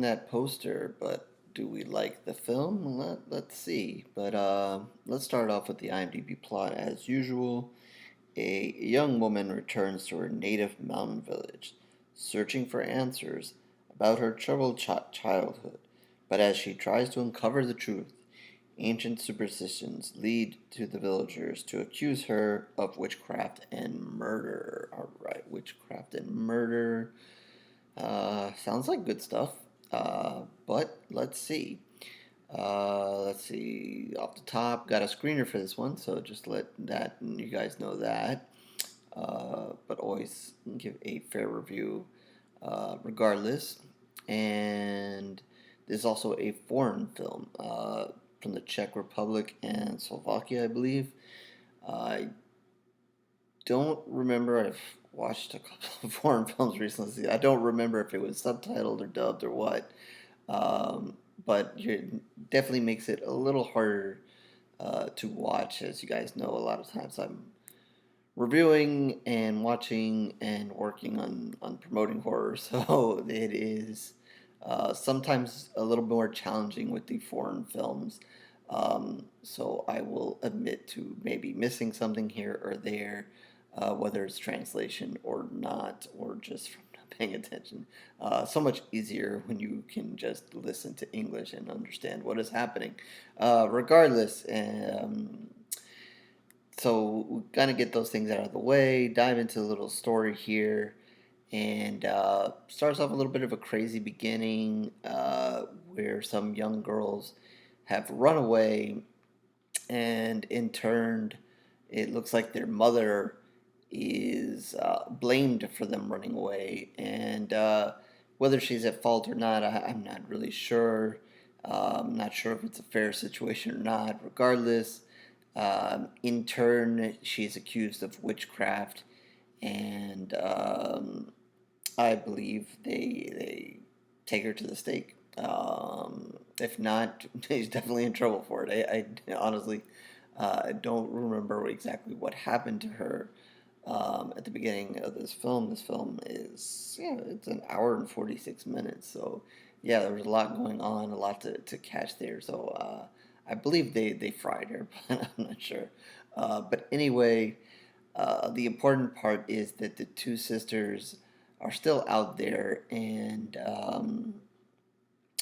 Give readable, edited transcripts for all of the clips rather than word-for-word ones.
that poster, but do we like the film? Let's see. But let's start off with the IMDb plot as usual. A young woman returns to her native mountain village, searching for answers about her troubled childhood. But as she tries to uncover the truth, ancient superstitions lead to the villagers to accuse her of witchcraft and murder. All right, witchcraft and murder. Sounds like good stuff. But let's see. Let's see. Off the top, got a screener for this one, so just let that you guys know that. But always give a fair review, regardless. And there's also a foreign film from the Czech Republic and Slovakia, I believe. I don't remember. I've watched a couple of foreign films recently. I don't remember if it was subtitled or dubbed or what. Um, but it definitely makes it a little harder to watch. As you guys know, a lot of times I'm reviewing and watching and working on promoting horror, so it is sometimes a little more challenging with the foreign films. So I will admit to maybe missing something here or there, whether it's translation or not, or just from not paying attention. So much easier when you can just listen to English and understand what is happening. Regardless, so we kind of get those things out of the way, dive into a little story here, and starts off a little bit of a crazy beginning where some young girls have run away, and in turn, it looks like their mother is blamed for them running away, and whether she's at fault or not, I'm not really sure. I'm not sure if it's a fair situation or not. Regardless, in turn, she's accused of witchcraft, and I believe they take her to the stake. If not, she's definitely in trouble for it. I honestly don't remember exactly what happened to her at the beginning of this film. This film is, yeah, it's an hour and 46 minutes. So, yeah, there was a lot going on, a lot to catch there. So, I believe they fried her, but I'm not sure. But anyway, the important part is that the two sisters are still out there, and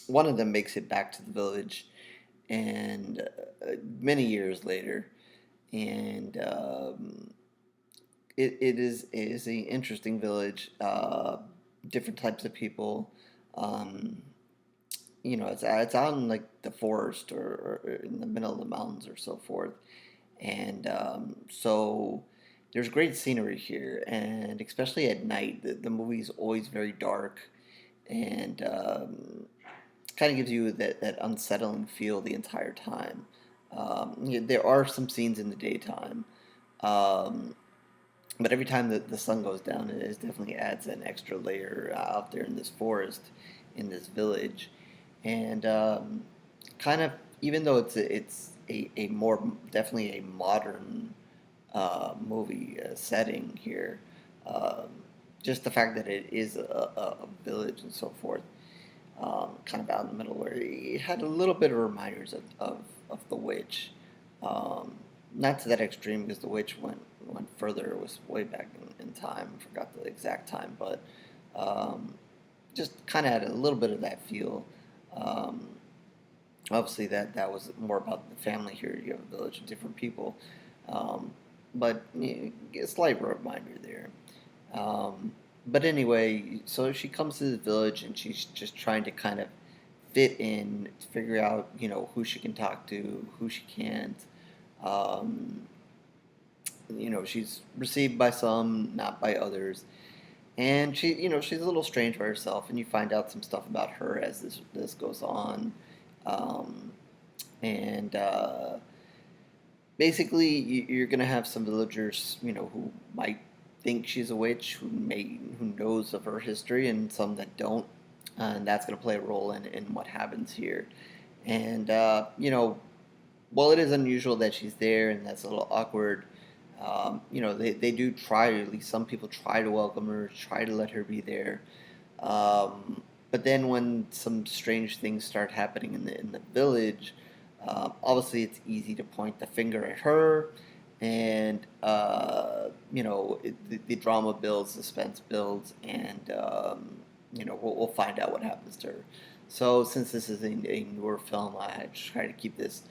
one of them makes it back to the village, and many years later, and it is an interesting village. Different types of people. Um, it's out in like the forest or in the middle of the mountains or so forth, and so there's great scenery here, and especially at night, the movie is always very dark, and kind of gives you that unsettling feel the entire time. There are some scenes in the daytime, um, but every time that the sun goes down, it is definitely adds an extra layer out there in this forest, in this village, and kind of, even though it's a more definitely a modern movie setting here, um, just the fact that it is a village and so forth, kind of out in the middle, where it had a little bit of reminders of the witch. Um, Not to that extreme, because the witch went further. It was way back in time. I forgot the exact time, but um, just kind of had a little bit of that feel. Um, Obviously, that was more about the family here. You have a village of different people, um, but a slight reminder there. Um, but anyway, so she comes to the village, and she's just trying to kind of fit in, to figure out, who she can talk to, who she can't. Um, she's received by some, not by others, and she's a little strange by herself, and you find out some stuff about her as this goes on, um, and basically you're gonna have some villagers, who might think she's a witch, who knows of her history, and some that don't, and that's gonna play a role in what happens here. And while it is unusual that she's there, and that's a little awkward, they do try, at least some people try to welcome her, try to let her be there. Um, but then when some strange things start happening in the village, obviously it's easy to point the finger at her, and the drama builds, suspense builds, and we'll find out what happens to her. So since this is a newer film, I try to keep this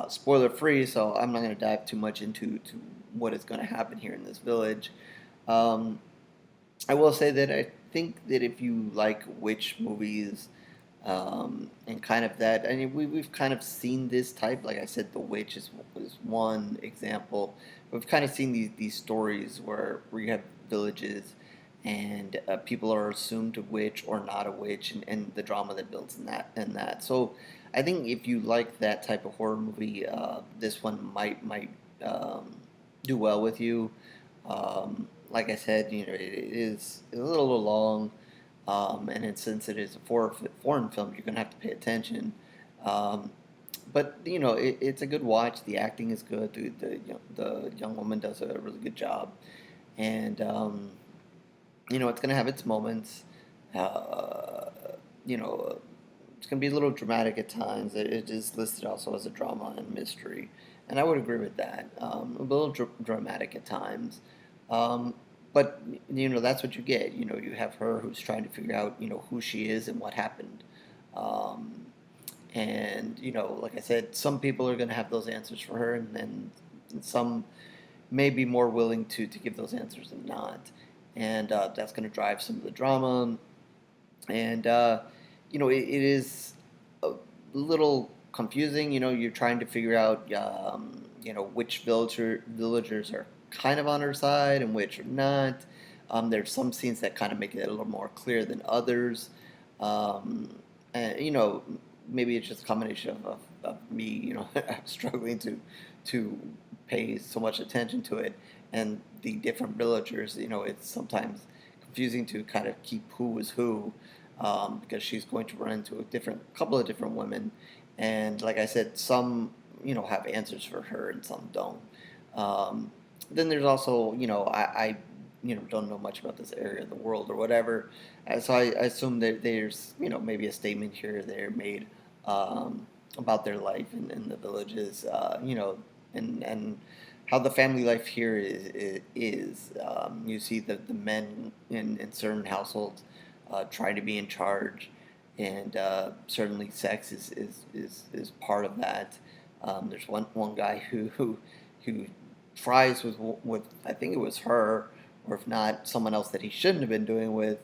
spoiler free. So I'm not going to dive too much into what is going to happen here in this village. Um, I will say that I think that if you like witch movies, and kind of that, I mean, we've kind of seen this type. Like I said, The Witch is one example. We've kind of seen these stories where you have villages and people are assumed a witch or not a witch, and the drama that builds in that. So I think if you like that type of horror movie, this one might do well with you. Like I said, it is a little long, since it is a foreign film, you're gonna have to pay attention. Um, but it's a good watch. The acting is good. The young woman does a really good job, and it's gonna have its moments. Uh, you know, it's gonna be a little dramatic at times. It is listed also as a drama and mystery, and I would agree with that. A little dramatic at times. Um, but that's what you get. You have her who's trying to figure out who she is and what happened. Um, and like I said, some people are going to have those answers for her, and then some may be more willing to give those answers than not. And that's going to drive some of the drama. And it is a little confusing. You're trying to figure out which villagers are kind of on her side and which are not. There's some scenes that kind of make it a little more clear than others. um, and maybe it's just a combination of me struggling to pay so much attention to it, and the different villagers. It's sometimes confusing to kind of keep who is who, because she's going to run into a couple of different women, and like I said, some have answers for her and some don't. Um, then there's also I don't know much about this area of the world or whatever, so I assume that there's maybe a statement here or there made, about their life in the villages, and how the family life here is. You see the men in certain households try to be in charge, and certainly sex is part of that. There's one guy who tries with I think it was her, or if not someone else that he shouldn't have been doing with.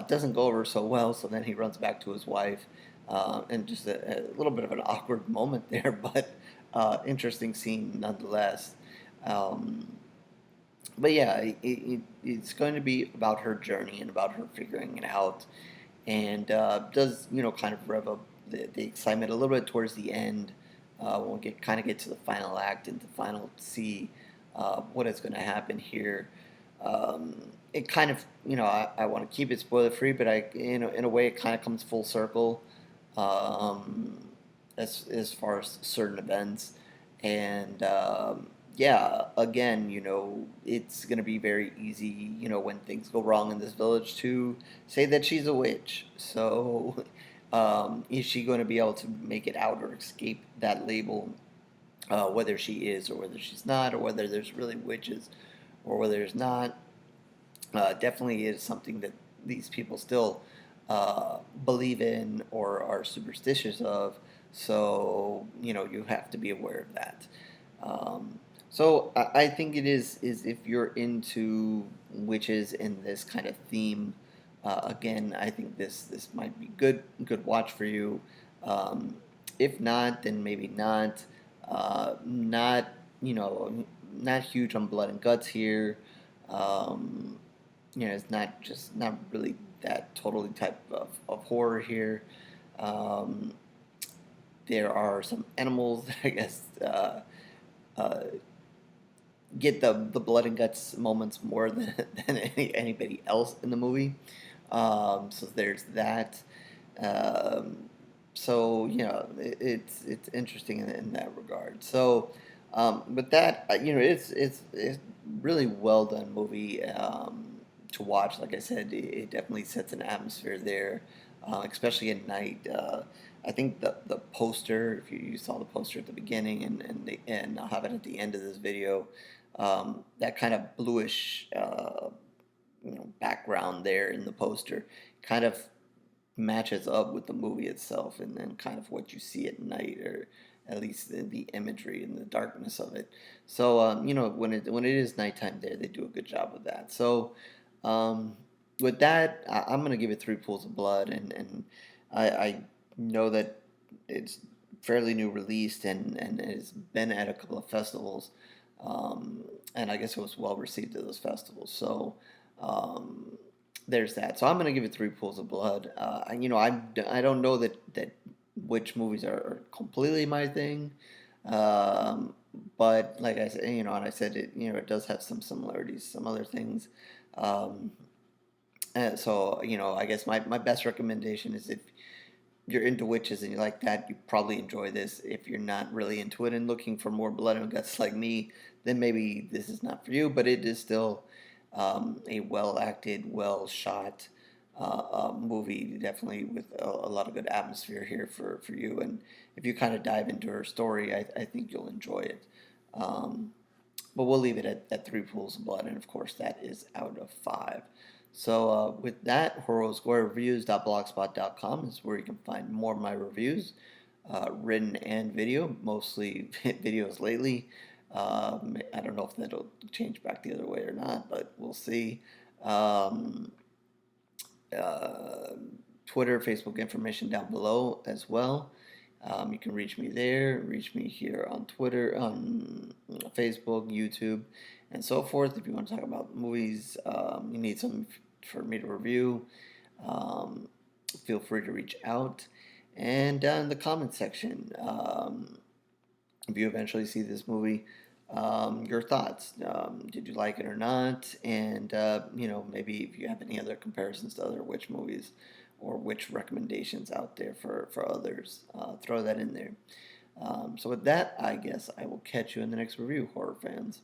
Doesn't go over so well, so then he runs back to his wife, and just a little bit of an awkward moment there, but interesting scene nonetheless. Um, but yeah, it's going to be about her journey and about her figuring it out, and does kind of rev up the excitement a little bit towards the end, when we get to the final act and the final see what is going to happen here. It kind of I want to keep it spoiler free, but in a way it kind of comes full circle, um, as far as certain events, and yeah, again, it's going to be very easy, when things go wrong in this village, to say that she's a witch. So, is she going to be able to make it out or escape that label, whether she is or whether she's not, or whether there's really witches or whether there's not? Definitely is something that these people still believe in or are superstitious of. So, you have to be aware of that. So I think it is if you're into witches in this kind of theme, again, I think this might be good watch for you. Um, if not, then maybe not. Not not huge on blood and guts here. Um, it's not really that totally type of horror here. Um, there are some animals that I guess uh, get the blood and guts moments more than anybody else in the movie. So there's that. Um, so it's interesting in that regard. So, but that it's really well done movie, to watch. Like I said, it definitely sets an atmosphere there. especially at night. I think the poster, if you saw the poster at the beginning and I'll have it at the end of this video, that kind of bluish background there in the poster kind of matches up with the movie itself and then kind of what you see at night, or at least the imagery and the darkness of it. So when it is nighttime there, they do a good job with that. So um, with that, I'm gonna give it three pools of blood, and I know that it's fairly new released and it's been at a couple of festivals, and I guess it was well received at those festivals. So um, there's that. So I'm gonna give it three pools of blood. I don't know that which movies are completely my thing, um, but like I said, and I said it, it does have some similarities, some other things. Um, and so I guess my best recommendation is if you're into witches and you like that, you probably enjoy this. If you're not really into it and looking for more blood and guts like me, then maybe this is not for you. But it is still a well acted, well shot movie, definitely with a lot of good atmosphere here for you. And if you kind of dive into her story, I think you'll enjoy it. Um, but we'll leave it at three pools of blood, and of course, that is out of five. So, with that, horosquarereviews.blogspot.com is where you can find more of my reviews, written and video, mostly videos lately. I don't know if that'll change back the other way or not, but we'll see. Um, uh, Twitter, Facebook information down below as well. You can reach me there, reach me here on Twitter, on Facebook, YouTube, and so forth. If you want to talk about movies, you need something for me to review, um, feel free to reach out. And down in the comment section, if you eventually see this movie, your thoughts. Did you like it or not? And maybe if you have any other comparisons to other witch movies or witch recommendations out there for others, throw that in there. So with that, I guess I will catch you in the next review, horror fans.